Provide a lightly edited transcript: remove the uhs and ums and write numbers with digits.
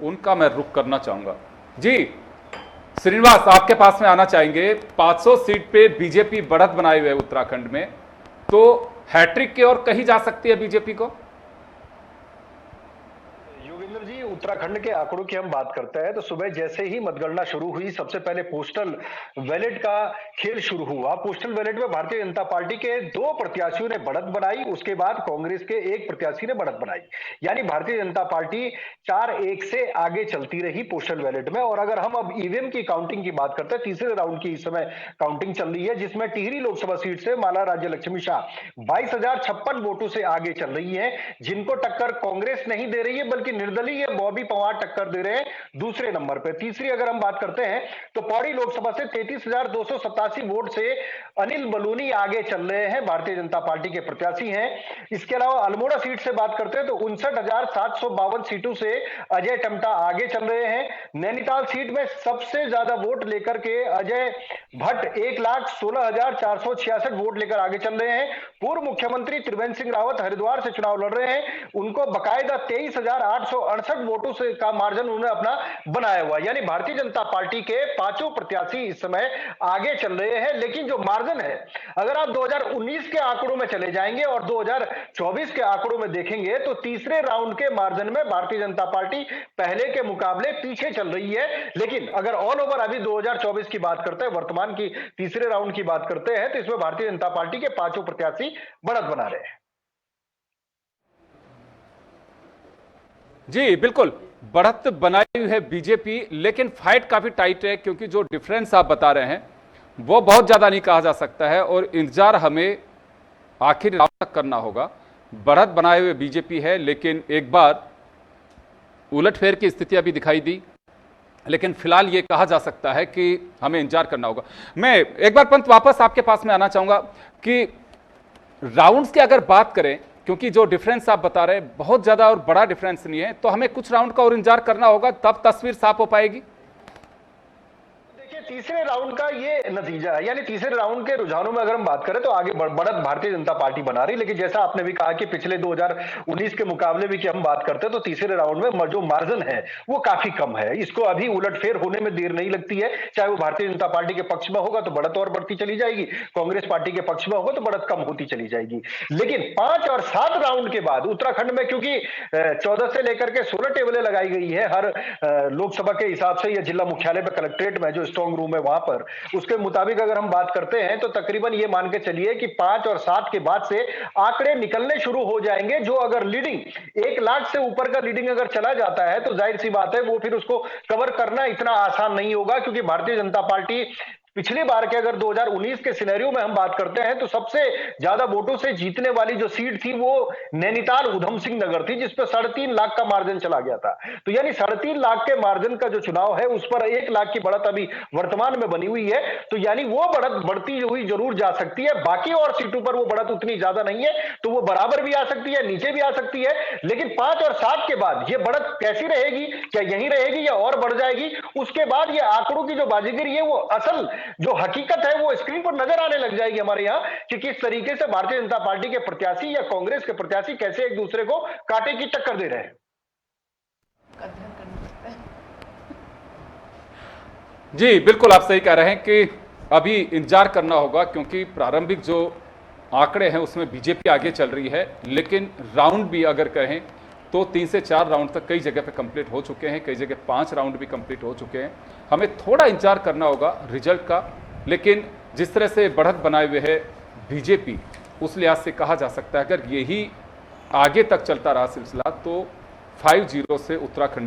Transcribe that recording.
उनका मैं रुख करना चाहूंगा। जी श्रीनिवास, आपके पास में आना चाहेंगे। 500 सीट पे बीजेपी बढ़त बनाए हुए उत्तराखंड में, तो हैट्रिक की ओर कहीं जा सकती है बीजेपी को? योगेंद्र जी, उत्तराखंड के आंकड़ों की हम बात करते हैं तो सुबह जैसे ही मतगणना शुरू हुई, सबसे पहले पोस्टल बैलेट का खेल शुरू हुआ। पोस्टल बैलेट में भारतीय जनता पार्टी के 2 प्रत्याशियों ने बढ़त बनाई, उसके बाद कांग्रेस के 1 प्रत्याशी ने बढ़त बनाई, यानी भारतीय जनता पार्टी 4-1 से आगे चलती रही पोस्टल बैलेट में। और अगर हम अब ईवीएम की काउंटिंग की बात करते हैं, तीसरे राउंड की इस समय काउंटिंग चल रही है, जिसमें टिहरी लोकसभा सीट से माला राज्य लक्ष्मी शाह 22,056 वोटों से आगे चल रही है, जिनको टक्कर कांग्रेस नहीं दे रही है बल्कि निर्दलीय बॉबी पवार टक्कर दे रहे हैं दूसरे नंबर पे। तीसरी अगर हम बात करते हैं तो पौड़ी लोकसभा से 33,287 वोट से अनिल बलूनी आगे चल रहे हैं, भारतीय जनता पार्टी के प्रत्याशी हैं। इसके अलावा अल्मोड़ा सीट से बात करते हैं तो 59,752 सीटों से अजय टमटा आगे चल रहे हैं। नैनीताल सीट में सबसे ज्यादा वोट लेकर के अजय भट्ट 1,16,466 वोट लेकर आगे चल रहे हैं। पूर्व मुख्यमंत्री त्रिवेंद्र सिंह रावत हरिद्वार से चुनाव लड़ रहे हैं, उनको बकायदा 23,868 वोटों से का मार्जिन उन्होंने अपना बनाया हुआ, यानी भारतीय जनता पार्टी के 5 प्रत्याशी इस समय आगे चल रहे हैं। लेकिन जो मार्जिन है, अगर आप 2019 के आंकड़ों में चले जाएंगे और 2024 के आंकड़ों में देखेंगे तो तीसरे राउंड के मार्जिन में भारतीय जनता पार्टी पहले के मुकाबले पीछे चल रही है। लेकिन अगर ऑल ओवर अभी 2024 की बात करते हैं, वर्तमान की तीसरे राउंड की बात करते हैं, तो इसमें भारतीय जनता पार्टी के 5 प्रत्याशी बढ़त बना रहे हैं। जी बिल्कुल, बढ़त बनाई हुई है बीजेपी, लेकिन फाइट काफी टाइट है, क्योंकि जो डिफरेंस आप बता रहे हैं वो बहुत ज्यादा नहीं कहा जा सकता है और इंतजार हमें आखिर तक करना होगा। बढ़त बनाए हुए बीजेपी है, लेकिन एक बार उलटफेर की स्थितियां भी दिखाई दी, लेकिन फिलहाल ये कहा जा सकता है कि हमें इंतजार करना होगा। मैं एक बार पंत वापस आपके पास में आना चाहूंगा कि राउंड्स की अगर बात करें, क्योंकि जो डिफरेंस आप बता रहे हैं बहुत ज्यादा और बड़ा डिफरेंस नहीं है, तो हमें कुछ राउंड का और इंतजार करना होगा, तब तस्वीर साफ हो पाएगी। तीसरे राउंड का ये नतीजा है, यानी तीसरे राउंड के रुझानों में अगर हम बात करें तो आगे बढ़त भारतीय जनता पार्टी बना रही। लेकिन जैसा आपने भी कहा कि पिछले 2019 के मुकाबले भी कि हम बात करते हैं तो तीसरे राउंड में जो मार्जिन है वो काफी कम है। इसको अभी उलटफेर होने में देर नहीं लगती है, चाहे वो भारतीय जनता पार्टी के पक्ष में होगा तो बढ़त और बढ़ती चली जाएगी, कांग्रेस पार्टी के पक्ष में होगा तो बढ़त कम होती चली जाएगी। लेकिन 5 और 7 राउंड के बाद उत्तराखंड में, क्योंकि 14 से लेकर के 16 टेबलें लगाई गई है हर लोकसभा के हिसाब से, या जिला मुख्यालय पर कलेक्ट्रेट में जो स्ट्रांग रूम है वहां पर, उसके मुताबिक अगर हम बात करते हैं तो तकरीबन ये मान के चलिए कि 5 और 7 के बाद से आंकड़े निकलने शुरू हो जाएंगे। जो अगर लीडिंग 1 लाख से ऊपर का लीडिंग अगर चला जाता है तो जाहिर सी बात है वो फिर उसको कवर करना इतना आसान नहीं होगा, क्योंकि भारतीय जनता पार्टी पिछली बार के अगर 2019 के सिनेरियो में हम बात करते हैं तो सबसे ज्यादा वोटों से जीतने वाली जो सीट थी वो नैनीताल उधम सिंह नगर थी, जिसपे 3.5 लाख का मार्जिन चला गया था। तो यानी 3.5 लाख के मार्जिन का जो चुनाव है उस पर 1 लाख की बढ़त अभी वर्तमान में बनी हुई है, तो यानी वो बढ़त बढ़ती हुई जरूर जा सकती है। बाकी और सीटों पर वो बढ़त उतनी ज्यादा नहीं है, तो वो बराबर भी आ सकती है, नीचे भी आ सकती है। लेकिन 5 और 7 के बाद ये बढ़त कैसी रहेगी, क्या यहीं रहेगी या और बढ़ जाएगी, उसके बाद ये आंकड़ों की जो बाजीगरी है वो असल जो हकीकत है वो स्क्रीन पर नजर आने लग जाएगी हमारे यहां, कि किस तरीके से भारतीय जनता पार्टी के प्रत्याशी या कांग्रेस के प्रत्याशी कैसे एक दूसरे को कांटे की टक्कर दे रहे हैं। जी बिल्कुल, आप सही कह रहे हैं कि अभी इंतजार करना होगा, क्योंकि प्रारंभिक जो आंकड़े हैं उसमें बीजेपी आगे चल रही है, लेकिन राउंड भी अगर कहें तो 3 से 4 राउंड तक कई जगह पे कंप्लीट हो चुके हैं, कई जगह 5 राउंड भी कंप्लीट हो चुके हैं। हमें थोड़ा इंतजार करना होगा रिजल्ट का, लेकिन जिस तरह से बढ़त बनाए हुए है बीजेपी, उस लिहाज से कहा जा सकता है अगर यही आगे तक चलता रहा सिलसिला तो 5-0 से उत्तराखंड